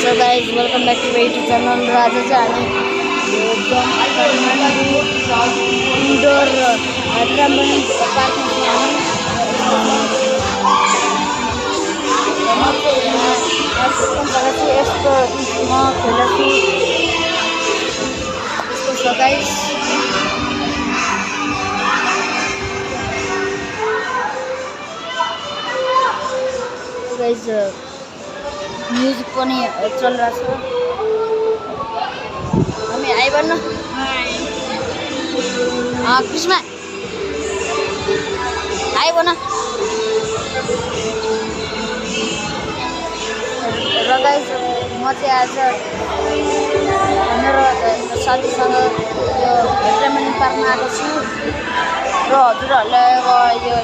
So guys, welcome back to my YouTube channel. आज चाहिँ हामी इन्डोर ट्राम्पोलिन पार्कमा छौँ। यस्तो म खेल्छु। यस्तो छ गाइस। म्युजिक पनि चलिरहेछ। हामी आइ भन्न कृष्णा आइ भन। र गाइस म चाहिँ आज मेरो साथीसँग यो ट्राम्पोलिन पार्कमा आएको छु र हजुरहरूलाई अब यो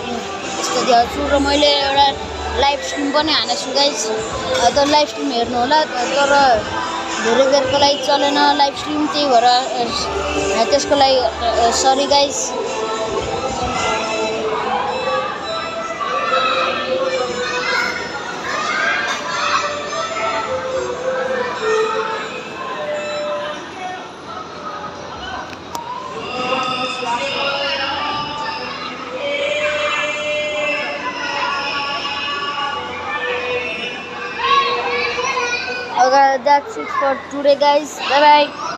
यस्तो देखाउँछु। र मैले एउटा लाइभ स्ट्रिम पनि हानेको छु गाइस। तर लाइभ स्ट्रिम हेर्नु होला, तर धेरै बेरको लागि चलेन लाइभ स्ट्रिम, त्यही भएर त्यसको लागि sorry guys. Okay, that's it for today guys. Bye bye.